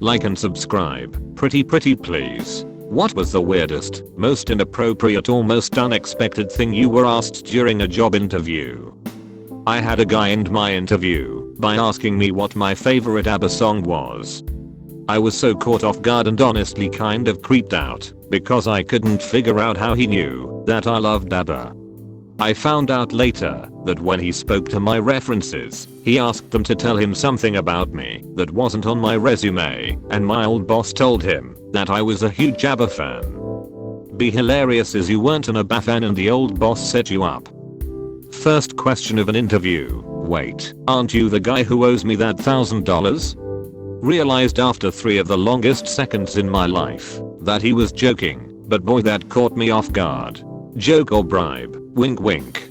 Like and subscribe. Pretty please. What was the weirdest, most inappropriate or most unexpected thing you were asked during a job interview? I had a guy end my interview by asking me what my favorite ABBA song was. I was so caught off guard and honestly kind of creeped out because I couldn't figure out how he knew that I loved ABBA. I found out later that when he spoke to my references, he asked them to tell him something about me that wasn't on my resume, and my old boss told him that I was a huge ABBA fan. Be hilarious as you weren't an ABBA fan and the old boss set you up. First question of an interview. Wait, aren't you the guy who owes me that $1,000? Realized after 3 of the longest seconds in my life that he was joking, but boy that caught me off guard. Joke or bribe? Wink wink.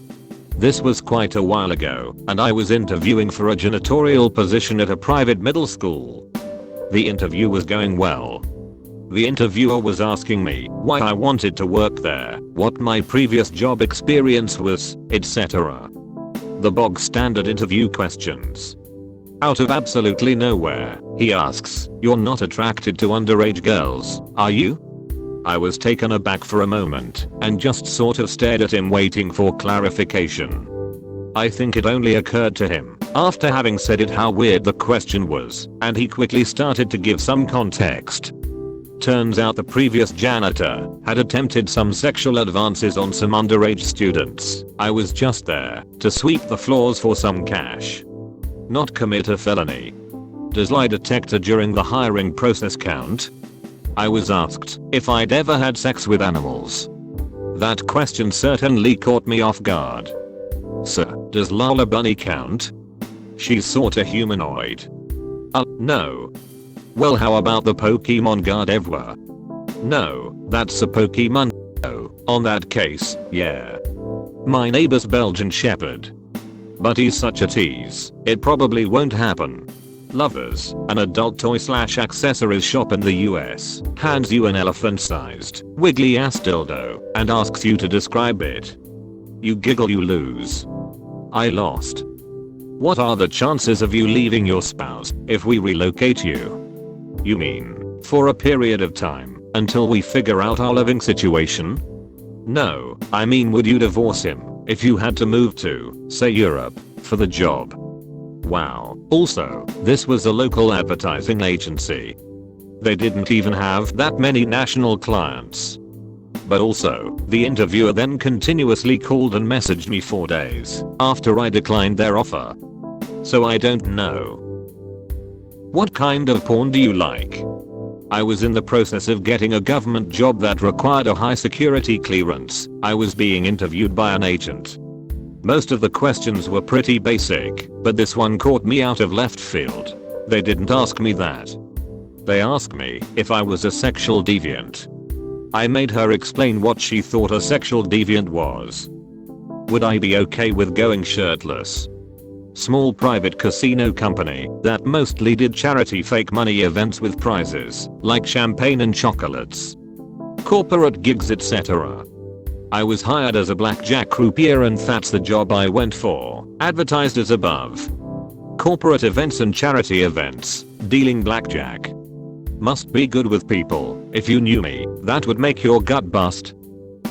This was quite a while ago, and I was interviewing for a janitorial position at a private middle school. The interview was going well. The interviewer was asking me why I wanted to work there, what my previous job experience was, etc. The bog standard interview questions. Out of absolutely nowhere, he asks, "You're not attracted to underage girls, are you?" I was taken aback for a moment and just sort of stared at him waiting for clarification. I think it only occurred to him after having said it how weird the question was, and he quickly started to give some context. Turns out the previous janitor had attempted some sexual advances on some underage students. I was just there to sweep the floors for some cash. Not commit a felony. Does lie detector during the hiring process count? I was asked if I'd ever had sex with animals. That question certainly caught me off guard. Sir, does Lola Bunny count? She's sorta humanoid. No. Well, how about the Pokemon Gardevoir? No, that's a Pokemon. Oh, on that case, yeah. My neighbor's Belgian Shepherd. But he's such a tease, it probably won't happen. Lovers, an adult toy/accessories shop in the US, hands you an elephant-sized, wiggly-ass dildo and asks you to describe it. You giggle, you lose. I lost. What are the chances of you leaving your spouse if we relocate you? You mean, for a period of time, until we figure out our living situation? No, I mean would you divorce him if you had to move to, say, Europe, for the job? Wow. Also, this was a local advertising agency. They didn't even have that many national clients. But also, the interviewer then continuously called and messaged me 4 days after I declined their offer. So I don't know. What kind of porn do you like? I was in the process of getting a government job that required a high security clearance. I was being interviewed by an agent. Most of the questions were pretty basic, but this one caught me out of left field. They didn't ask me that. They asked me if I was a sexual deviant. I made her explain what she thought a sexual deviant was. Would I be okay with going shirtless? Small private casino company that mostly did charity fake money events with prizes like champagne and chocolates. Corporate gigs, etc. I was hired as a blackjack croupier and that's the job I went for, advertised as above. Corporate events and charity events, dealing blackjack. Must be good with people. If you knew me, that would make your gut bust.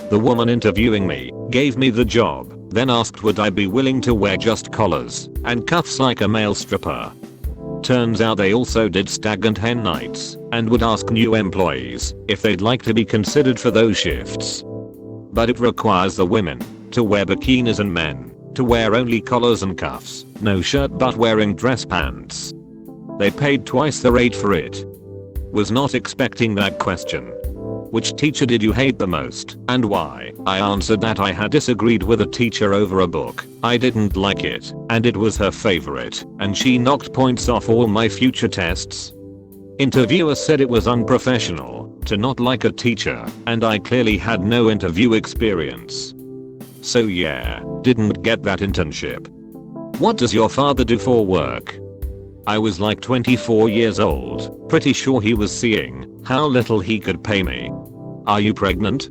The woman interviewing me gave me the job, then asked would I be willing to wear just collars and cuffs like a male stripper. Turns out they also did stag and hen nights and would ask new employees if they'd like to be considered for those shifts. But it requires the women to wear bikinis and men to wear only collars and cuffs, no shirt but wearing dress pants. They paid twice the rate for it. Was not expecting that question. Which teacher did you hate the most and why? I answered that I had disagreed with a teacher over a book. I didn't like it and it was her favorite and she knocked points off all my future tests. Interviewer said it was unprofessional to not like a teacher and I clearly had no interview experience. So yeah, didn't get that internship. What does your father do for work? I was like 24 years old, pretty sure he was seeing how little he could pay me. Are you pregnant?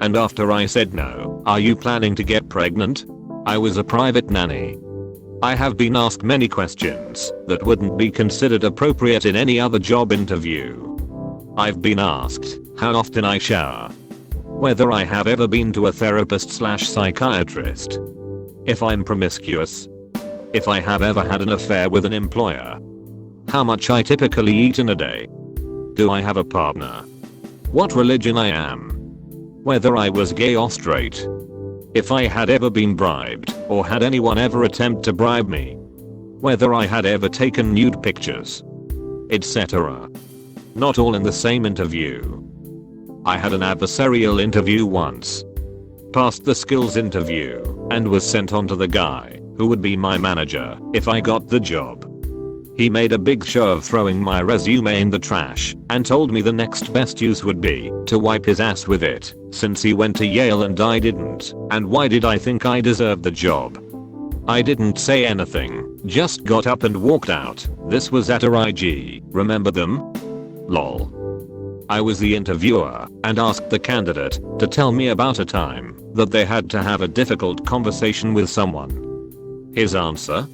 And after I said no, are you planning to get pregnant? I was a private nanny. I have been asked many questions that wouldn't be considered appropriate in any other job interview. I've been asked how often I shower, whether I have ever been to a therapist/psychiatrist, if I'm promiscuous, if I have ever had an affair with an employer, how much I typically eat in a day, do I have a partner, what religion I am, whether I was gay or straight, if I had ever been bribed or had anyone ever attempt to bribe me, whether I had ever taken nude pictures, etc. Not all in the same interview. I had an adversarial interview once, passed the skills interview, and was sent on to the guy who would be my manager if I got the job. He made a big show of throwing my resume in the trash and told me the next best use would be to wipe his ass with it, since he went to Yale and I didn't, and why did I think I deserved the job? I didn't say anything, just got up and walked out. This was at a IG, remember them? Lol. I was the interviewer and asked the candidate to tell me about a time that they had to have a difficult conversation with someone. His answer?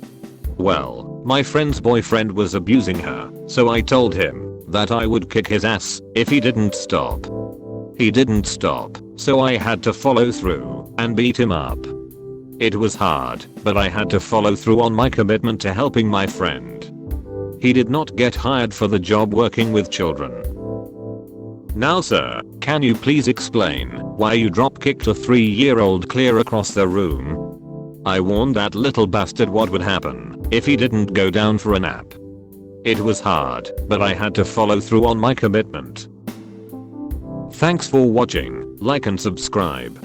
Well, my friend's boyfriend was abusing her, so I told him that I would kick his ass if he didn't stop. He didn't stop, so I had to follow through and beat him up. It was hard, but I had to follow through on my commitment to helping my friend. He did not get hired for the job working with children. Now sir, can you please explain why you drop-kicked a 3-year-old clear across the room? I warned that little bastard what would happen if he didn't go down for a nap. It was hard, but I had to follow through on my commitment. Thanks for watching, like and subscribe.